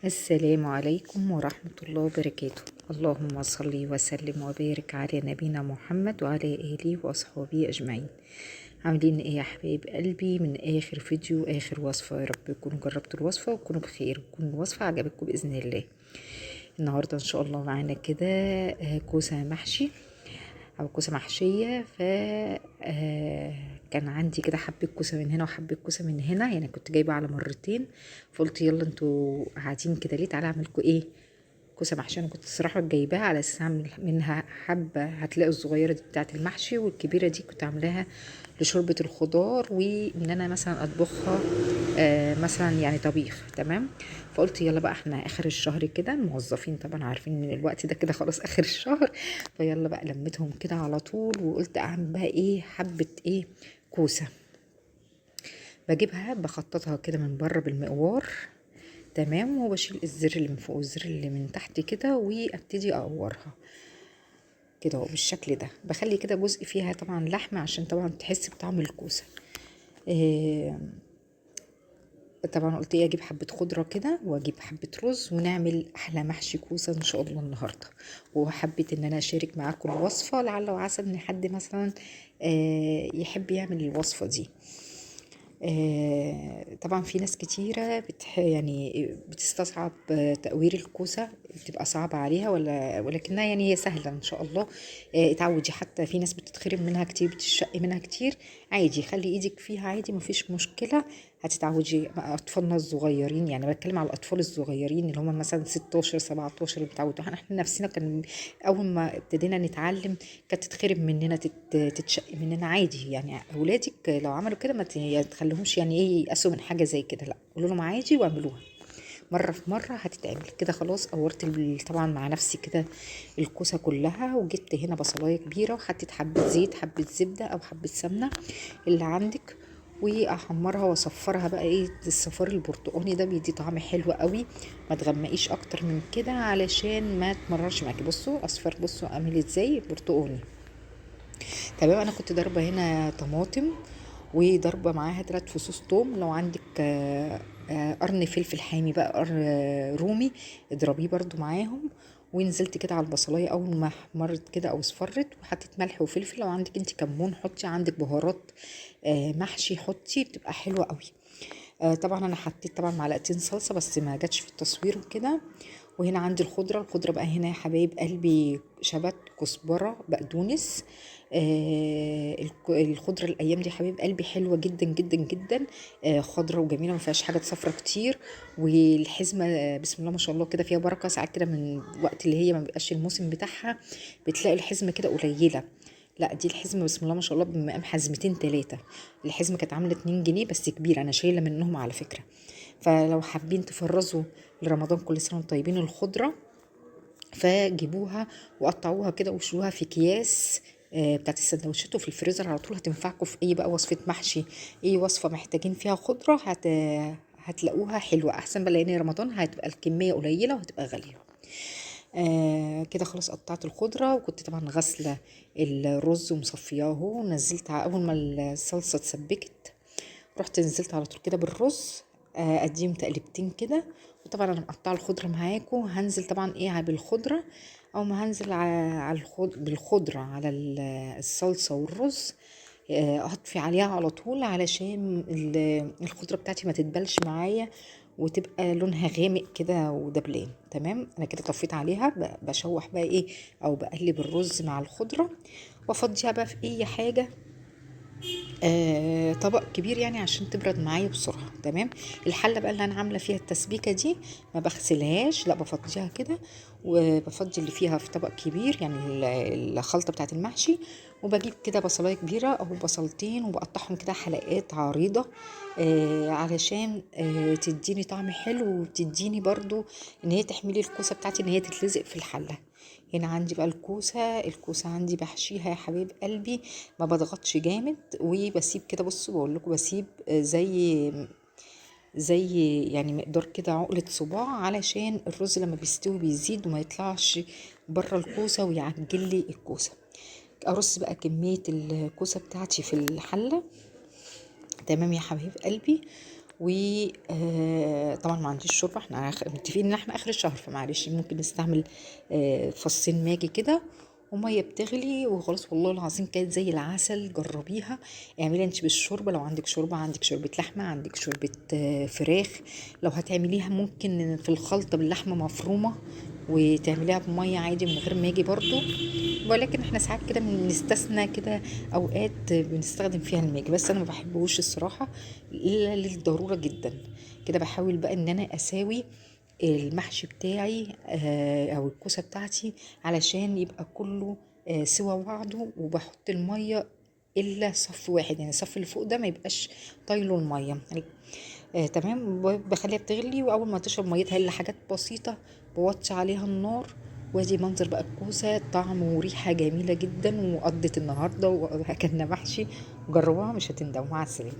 السلام عليكم ورحمة الله وبركاته. اللهم صل وسلم وبارك على نبينا محمد وعلى آله وأصحابه أجمعين. عاملين ايه يا حبايب قلبي؟ من آخر فيديو آخر وصفة، يا رب تكونوا جربتوا الوصفة وتكونوا بخير، تكون الوصفة عجبتكم بإذن الله. النهاردة إن شاء الله معانا كده كوسة محشي او كوسه محشيه. كان عندي كده حبه كوسه من هنا وحبه كوسه من هنا، يعني كنت جايبه على مرتين، فقلت يلا انتوا قاعدين كده ليه، تعالى اعملكوا ايه كوسه محشيه. انا كنت الصراحه جايباها على اساس اعمل منها حبه، هتلاقوا الصغيره دي بتاعه المحشي والكبيره دي كنت عاملاها لشوربه الخضار، وان انا مثلا اطبخها مثلا يعني طبيخ. تمام. فقلت يلا بقى، احنا اخر الشهر كده، الموظفين طبعا عارفين ان الوقت ده كده خلاص اخر الشهر، فيلا بقى لميتهم كده على طول، وقلت اعمل بقى ايه، حبه ايه، كوسه. بجيبها بخططها كده من بره بالمقوار، تمام، وبشيل الزر اللي من فوق والزر اللي من تحت كده، وابتدي اقورها كده بالشكل ده. بخلي كده جزء فيها طبعا لحمه عشان طبعا تحس بطعم الكوسه. إيه، طبعا قلت ايه، اجيب حبه خضره كده واجيب حبه رز ونعمل احلى محشي كوسه ان شاء الله النهارده. وحبيت ان انا اشارك معاكم الوصفه، لعل وعسى ان حد مثلا يحب يعمل الوصفه دي. طبعا في ناس كتيرة يعني بتستصعب تقوير الكوسة، بتبقى صعبة عليها، ولكنها يعني هي سهلة ان شاء الله. اتعودي، حتى في ناس بتتخرم منها كتير، بتشق منها كتير، عادي خلي ايدك فيها عادي، مفيش مشكلة. هتتعودي مع اطفالنا الصغيرين، يعني بتكلم على الاطفال الصغيرين اللي هم مثلا 16 17 اللي بتعودوا. احنا نفسنا كان اول ما ابتدينا نتعلم كانت تتخرب مننا، تتشق مننا عادي. يعني اولادك لو عملوا كده ما تخليهمش يعني ايه ييأسوا من حاجه زي كده، لا قولوا لهم عادي واعملوها مره في مره هتتعمل كده. خلاص قورت طبعا مع نفسي كده الكوسه كلها، وجبت هنا بصلايه كبيره وحطيت حبه زيت، حبه زبده او حبه سمنه اللي عندك، واحمرها واصفرها بقى ايه، الصفار البرتقاني ده بيدي طعم حلو قوي. ما تغمقيش اكتر من كده علشان ما تمررش معاكي. بصوا اصفر، بصوا عامل ازاي برتقاني. تمام. انا كنت ضاربه هنا طماطم، وضاربه معاها 3 فصوص توم. لو عندك قرن فلفل حامي بقى، قرن رومي، اضربيه برضو معاهم. ونزلت كده على البصلايه اول ما احمرت كده او اصفرت، وحطيت ملح وفلفل. لو عندك انت كمون حطي، عندك بهارات محشي حطي، بتبقى حلوه قوي. طبعا انا حطيت طبعا معلقتين صلصه بس ما جاتش في التصوير وكده. وهنا عندي الخضره بقى هنا يا حبايب قلبي، شبت، كزبره، بقدونس. الخضره الايام دي حبيب قلبي حلوه جدا جدا جدا، خضره وجميله، ما فيهاش حاجه صفرة كتير. والحزمه بسم الله ما شاء الله كده فيها بركه. ساعات كده من الوقت اللي هي ما بيبقاش الموسم بتاعها بتلاقي الحزمه كده قليله، لا دي الحزمه بسم الله ما شاء الله بمقام حزمتين 3. الحزمه كانت عامله 2 جنيه بس كبيره، انا شايله منهم على فكره. فلو حابين تفرزوا لرمضان كل سنه وانتم طيبين الخضره، فجيبوها وقطعوها كده وشوها في اكياس بتاعت السندوتشات، وفي الفريزر على طول هتنفعكم في اي بقى وصفه محشي، اي وصفه محتاجين فيها خضره هتلاقوها حلوه احسن بقى، لان رمضان هتبقى الكميه قليله وهتبقى غاليه. كده خلاص قطعت الخضرة، وكنت طبعا غاسلة الرز ومصفياه اهو، ونزلت اول ما الصلصة اتسبكت رحت نزلت على طول كده بالرز، اديهم تقلبتين كده. وطبعا انا مقطعه الخضره معاكم، هنزل طبعا ايه بالخضره، او ما هنزل بالخضره على الصلصه والرز. اطفي عليها على طول علشان الخضره بتاعتي ما تتبلش معايا وتبقى لونها غامق كده ودبلان. تمام. انا كده طفيت عليها، بشوح بقى ايه، او بقلب الرز مع الخضره، وافضيها بقى في اي حاجه، طبق كبير يعني عشان تبرد معايا بسرعه. تمام. الحله بقى اللي انا عامله فيها التسبيكه دي ما بغسلهاش، لا بفضيها كده، وبفضي اللي فيها في طبق كبير، يعني الخلطه بتاعت المحشي. وبجيب كده بصلايه كبيره او بصلتين وبقطعهم كده حلقات عريضه، علشان تديني طعم حلو، وتديني برضو ان هي تحملي الكوسه بتاعتي ان هي تتلزق في الحله. هنا عندي بقى الكوسه عندي بحشيها يا حبيب قلبي، ما بضغطش جامد، وبسيب كده. بصوا بقول لكم بسيب زي يعني مقدار كده عقلة صباع، علشان الرز لما بيستوي بيزيد وما يطلعش بره الكوسة ويعجل لي الكوسة. ارص بقى كمية الكوسة بتاعتي في الحلة. تمام يا حبيب قلبي. وطبعا ما عنديش شوربه، احنا متفقين ان احنا اخر الشهر، فمعلش ممكن نستعمل فصين ماجي كده وميه بتغلي وخلاص. والله العظيم كانت زي العسل، جربيها. اعملي انت بالشوربه، لو عندك شوربه، عندك شوربه لحمه، عندك شوربه فراخ. لو هتعمليها ممكن في الخلطه باللحمه مفرومه وتعمليها بميه عادي من غير ماجي برضو، ولكن احنا ساعات كده بنستثنى كده، اوقات بنستخدم فيها الماجي، بس انا ما بحبهوش الصراحه الا للضروره جدا. كده بحاول بقى ان انا اساوي المحشي بتاعي او الكوسه بتاعتي علشان يبقى كله سوا بعضه، وبحط الميه الا صف واحد، يعني الصف اللي فوق ده ما يبقاش طايله الميه يعني. تمام، بخليها بتغلي، واول ما تشرب ميتها الا حاجات بسيطه بوطي عليها النار. وادي منظر بقى الكوسه، طعم وريحه جميله جدا، وقضت النهارده واكلنا محشي. جربوها مش هتندموا. مع السلامه.